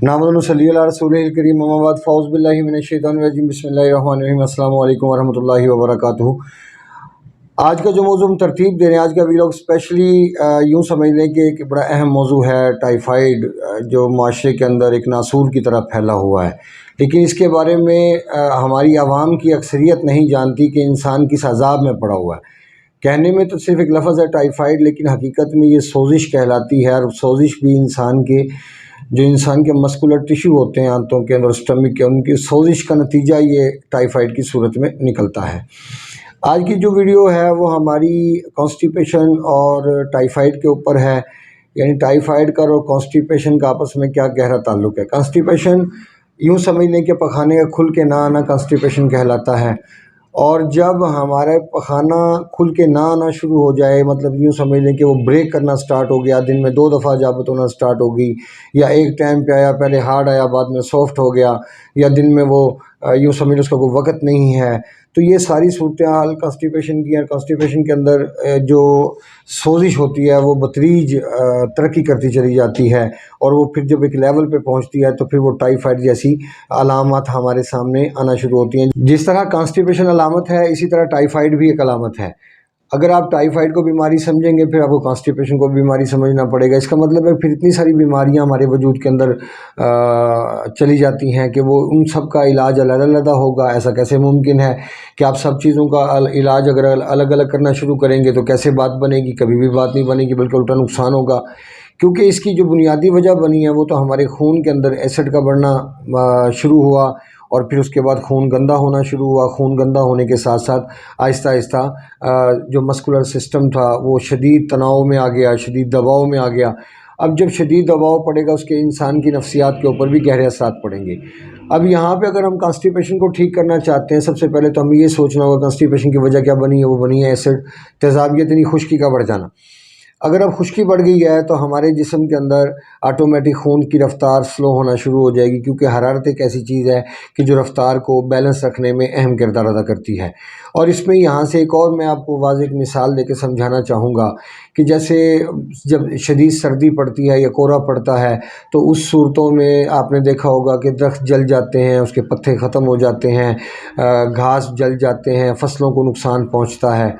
نحمدہ صلی اللہ رسول الکریم اما بعد فاعوذ باللہ من الشیطان الرجیم بسم اللہ الرحمن الرحیم السلام علیکم ورحمۃ اللہ وبرکاتہ۔ آج کا جو موضوع ہم ترتیب دے رہے ہیں، آج کا ویلاگ اسپیشلی یوں سمجھ لیں کہ ایک بڑا اہم موضوع ہے ٹائیفائڈ، جو معاشرے کے اندر ایک ناسور کی طرح پھیلا ہوا ہے، لیکن اس کے بارے میں ہماری عوام کی اکثریت نہیں جانتی کہ انسان کس عذاب میں پڑا ہوا ہے۔ کہنے میں تو صرف ایک لفظ ہے ٹائیفائڈ، لیکن حقیقت میں یہ سوزش کہلاتی ہے، اور سوزش بھی انسان کے مسکولر ٹیشو ہوتے ہیں آنتوں کے اندر، اسٹمک کے، ان کی سوزش کا نتیجہ یہ ٹائیفائڈ کی صورت میں نکلتا ہے۔ آج کی جو ویڈیو ہے وہ ہماری کانسٹیپیشن اور ٹائیفائڈ کے اوپر ہے، یعنی ٹائیفائڈ کا اور کانسٹیپیشن کا آپس میں کیا گہرا تعلق ہے۔ کانسٹیپیشن یوں سمجھ لیں کہ پخانے کا کھل کے نہ آنا کانسٹیپیشن کہلاتا ہے، اور جب ہمارا پخانہ کھل کے نہ آنا شروع ہو جائے، مطلب یوں سمجھ لیں کہ وہ بریک کرنا سٹارٹ ہو گیا، دن میں 2 دفعہ اجابت ہونا سٹارٹ ہو گئی، یا ایک ٹائم پہ آیا، پہلے ہارڈ آیا بعد میں سافٹ ہو گیا، یا دن میں وہ یوں سمجھ لیں اس کا کوئی وقت نہیں ہے، تو یہ ساری صورتحال کانسٹیپیشن کی ہیں۔ کانسٹیپیشن کے اندر جو سوزش ہوتی ہے وہ بتدریج ترقی کرتی چلی جاتی ہے، اور وہ پھر جب ایک لیول پہ پہنچتی ہے تو پھر وہ ٹائیفائڈ جیسی علامات ہمارے سامنے آنا شروع ہوتی ہیں۔ جس طرح کانسٹیپیشن علامت ہے، اسی طرح ٹائیفائڈ بھی ایک علامت ہے۔ اگر آپ ٹائیفائڈ کو بیماری سمجھیں گے، پھر آپ کو کانسٹیپیشن کو بیماری سمجھنا پڑے گا۔ اس کا مطلب ہے پھر اتنی ساری بیماریاں ہمارے وجود کے اندر چلی جاتی ہیں کہ وہ ان سب کا علاج الگ الگ ہوگا۔ ایسا کیسے ممکن ہے کہ آپ سب چیزوں کا علاج اگر الگ الگ کرنا شروع کریں گے تو کیسے بات بنے گی؟ کبھی بھی بات نہیں بنے گی، بلکہ الٹا نقصان ہوگا، کیونکہ اس کی جو بنیادی وجہ بنی ہے وہ تو ہمارے خون کے اندر ایسڈ کا بڑھنا شروع ہوا، اور پھر اس کے بعد خون گندا ہونا شروع ہوا۔ خون گندا ہونے کے ساتھ ساتھ آہستہ آہستہ جو مسکولر سسٹم تھا وہ شدید تناؤ میں آ گیا، شدید دباؤ میں آ گیا۔ اب جب شدید دباؤ پڑے گا، اس کے انسان کی نفسیات کے اوپر بھی گہرے اثرات پڑیں گے۔ اب یہاں پہ اگر ہم کانسٹیپیشن کو ٹھیک کرنا چاہتے ہیں، سب سے پہلے تو ہمیں یہ سوچنا ہوگا کانسٹیپیشن کی وجہ کیا بنی ہے۔ وہ بنی ہے ایسڈ، تیزابیت یعنی خشکی کا بڑھ جانا۔ اگر اب خشکی بڑھ گئی ہے تو ہمارے جسم کے اندر آٹومیٹک خون کی رفتار سلو ہونا شروع ہو جائے گی، کیونکہ حرارت ایک ایسی چیز ہے کہ جو رفتار کو بیلنس رکھنے میں اہم کردار ادا کرتی ہے۔ اور اس میں یہاں سے ایک اور میں آپ کو واضح مثال دے کے سمجھانا چاہوں گا کہ جیسے جب شدید سردی پڑتی ہے یا کورا پڑتا ہے، تو اس صورتوں میں آپ نے دیکھا ہوگا کہ درخت جل جاتے ہیں، اس کے پتے ختم ہو جاتے ہیں، گھاس جل جاتے ہیں، فصلوں کو نقصان پہنچتا ہے۔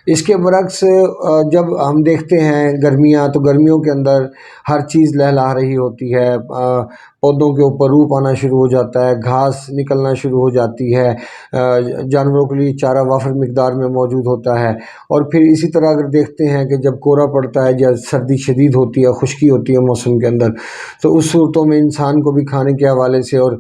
اس کے برعکس جب ہم دیکھتے ہیں گرمیاں، تو گرمیوں کے اندر ہر چیز لہلہا رہی ہوتی ہے، پودوں کے اوپر روپ آنا شروع ہو جاتا ہے، گھاس نکلنا شروع ہو جاتی ہے، جانوروں کے لیے چارہ وافر مقدار میں موجود ہوتا ہے۔ اور پھر اسی طرح اگر دیکھتے ہیں کہ جب کورا پڑتا ہے یا سردی شدید ہوتی ہے، خشکی ہوتی ہے موسم کے اندر، تو اس صورتوں میں انسان کو بھی کھانے کے حوالے سے اور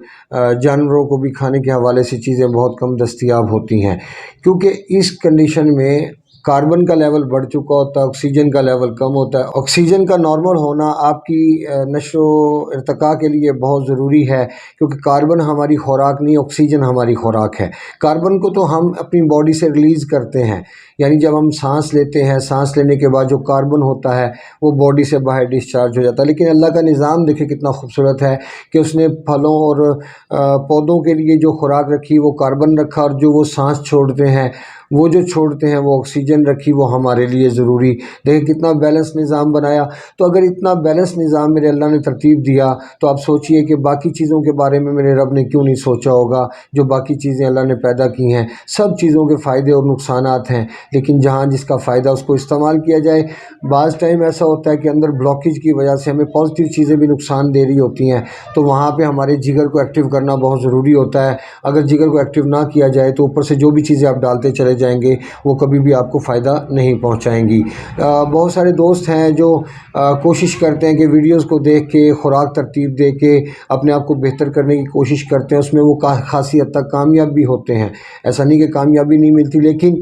جانوروں کو بھی کھانے کے حوالے سے چیزیں بہت کم دستیاب ہوتی ہیں، کیونکہ اس کنڈیشن میں کاربن کا لیول بڑھ چکا ہوتا ہے، آکسیجن کا لیول کم ہوتا ہے۔ آکسیجن کا نارمل ہونا آپ کی نشو و ارتقاء کے لیے بہت ضروری ہے، کیونکہ کاربن ہماری خوراک نہیں، آکسیجن ہماری خوراک ہے۔ کاربن کو تو ہم اپنی باڈی سے ریلیز کرتے ہیں، یعنی جب ہم سانس لیتے ہیں، سانس لینے کے بعد جو کاربن ہوتا ہے وہ باڈی سے باہر ڈسچارج ہو جاتا ہے۔ لیکن اللہ کا نظام دیکھیں کتنا خوبصورت ہے کہ اس نے پھلوں اور پودوں کے لیے جو خوراک رکھی وہ کاربن رکھا، اور جو وہ سانس چھوڑتے ہیں، وہ جو چھوڑتے ہیں وہ آکسیجن رکھی، وہ ہمارے لیے ضروری۔ دیکھیں کتنا بیلنس نظام بنایا۔ تو اگر اتنا بیلنس نظام میرے اللہ نے ترتیب دیا، تو آپ سوچئے کہ باقی چیزوں کے بارے میں میرے رب نے کیوں نہیں سوچا ہوگا۔ جو باقی چیزیں اللہ نے پیدا کی ہیں، سب چیزوں کے فائدے اور نقصانات ہیں، لیکن جہاں جس کا فائدہ اس کو استعمال کیا جائے۔ بعض ٹائم ایسا ہوتا ہے کہ اندر بلاکیج کی وجہ سے ہمیں پازیٹیو چیزیں بھی نقصان دے رہی ہوتی ہیں، تو وہاں پہ ہمارے جگر کو ایکٹیو کرنا بہت ضروری ہوتا ہے۔ اگر جگر کو ایکٹیو نہ کیا جائے تو اوپر سے جو بھی چیزیں آپ ڈالتے چلے جائیں گے وہ کبھی بھی آپ کو فائدہ نہیں پہنچائیں گی۔ بہت سارے دوست ہیں جو کوشش کرتے ہیں کہ ویڈیوز کو دیکھ کے، خوراک ترتیب دے کے اپنے آپ کو بہتر کرنے کی کوشش کرتے ہیں، اس میں وہ خاصی حد تک کامیاب بھی ہوتے ہیں۔ ایسا نہیں کہ کامیابی نہیں ملتی، لیکن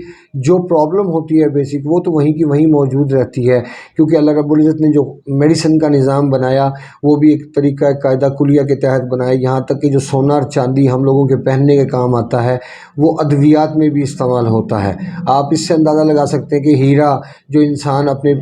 جو پرابلم ہوتی ہے بیسک، وہ تو وہیں کی وہیں موجود رہتی ہے، کیونکہ اللہ رب العزت نے جو میڈیسن کا نظام بنایا وہ بھی ایک طریقہ قاعدہ کلیہ کے تحت بنایا۔ یہاں تک کہ جو سونا اور چاندی ہم لوگوں کے پہننے کے کام آتا ہے، وہ ادویات میں بھی استعمال ہوتا ہے۔ آپ اس سے اندازہ لگا سکتے ہیں کہ ہیرا جو انسان اپنے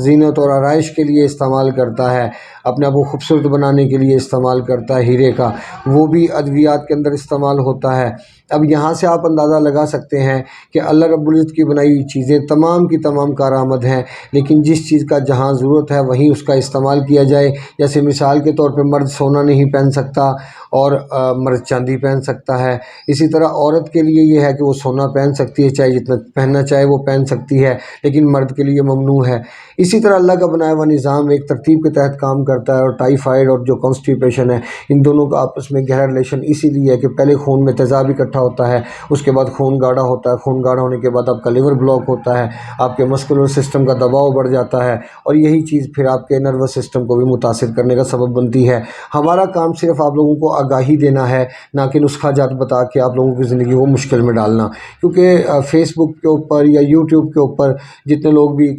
زینت اور آرائش کے لیے استعمال کرتا ہے، اپنے آپ کو خوبصورت بنانے کے لیے استعمال کرتا ہے ہیرے کا، وہ بھی ادویات کے اندر استعمال ہوتا ہے۔ اب یہاں سے آپ اندازہ لگا سکتے ہیں کہ اللہ رب العزت کی بنائی ہوئی چیزیں تمام کی تمام کارآمد ہیں، لیکن جس چیز کا جہاں ضرورت ہے وہیں اس کا استعمال کیا جائے۔ جیسے مثال کے طور پہ مرد سونا نہیں پہن سکتا اور مرد چاندی پہن سکتا ہے، اسی طرح عورت کے لیے یہ ہے کہ وہ سونا پہن سکتی ہے، چاہے جتنا پہننا چاہے وہ پہن سکتی ہے، لیکن مرد کے لیے ممنوع ہے۔ اسی طرح اللہ کا بنایا ہوا نظام ایک ترتیب کے تحت کام کرتا ہے، اور ٹائیفائڈ اور جو کانسٹیپیشن ہے ان دونوں کا آپس میں گہرا ریلیشن اسی لیے ہے کہ پہلے خون میں تیزاب اکٹھا ہوتا ہے، اس کے بعد خون گاڑھا ہوتا ہے، خون گاڑھا ہونے کے بعد آپ کا لیور بلاک ہوتا ہے، آپ کے مسکولر سسٹم کا دباؤ بڑھ جاتا ہے، اور یہی چیز پھر آپ کے نروس سسٹم کو بھی متاثر کرنے کا سبب بنتی ہے۔ ہمارا کام صرف آپ لوگوں کو آگاہی دینا ہے، نہ کہ نسخہ جات بتا کے آپ لوگوں کی زندگی کو مشکل میں ڈالنا، کیونکہ فیس بک کے اوپر یا یوٹیوب کے اوپر جتنے لوگ بھی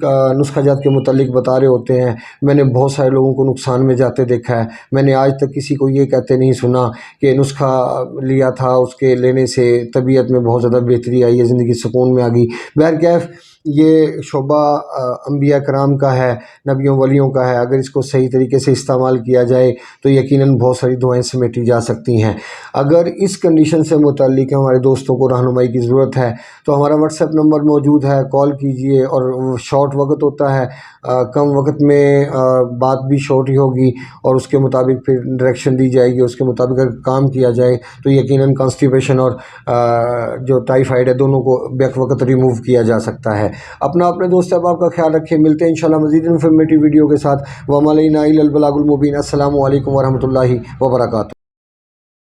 نسخہ جات کے متعلق بتا رہے ہوتے ہیں، میں نے بہت سارے لوگوں کو نقصان میں جاتے دیکھا ہے۔ میں نے آج تک کسی کو یہ کہتے نہیں سنا کہ نسخہ لیا تھا، اس کے لینے سے طبیعت میں بہت زیادہ بہتری آئی ہے، زندگی سکون میں آ گئی۔ بہرکیف یہ شعبہ انبیاء کرام کا ہے، نبیوں ولیوں کا ہے، اگر اس کو صحیح طریقے سے استعمال کیا جائے تو یقیناً بہت ساری دعائیں سمیٹی جا سکتی ہیں۔ اگر اس کنڈیشن سے متعلق ہمارے دوستوں کو رہنمائی کی ضرورت ہے تو ہمارا واٹس ایپ نمبر موجود ہے، کال کیجئے، اور شارٹ وقت ہوتا ہے، کم وقت میں بات بھی شارٹ ہی ہوگی، اور اس کے مطابق پھر ڈائریکشن دی جائے گی، اس کے مطابق اگر کام کیا جائے تو یقیناً کانسٹیپیشن اور جو ٹائیفائڈ ہے دونوں کو بیک وقت ریموو کیا جا سکتا ہے۔ اپنے دوست احباب کا خیال رکھیں، ملتے ہیں انشاءاللہ مزید انفارمیٹیو ویڈیو کے ساتھ۔ وَمَا عَلَيْنَا إِلَّا الْبَلَاغُ الْمُبِينُ۔ السلام علیکم ورحمۃ اللہ وبرکاتہ۔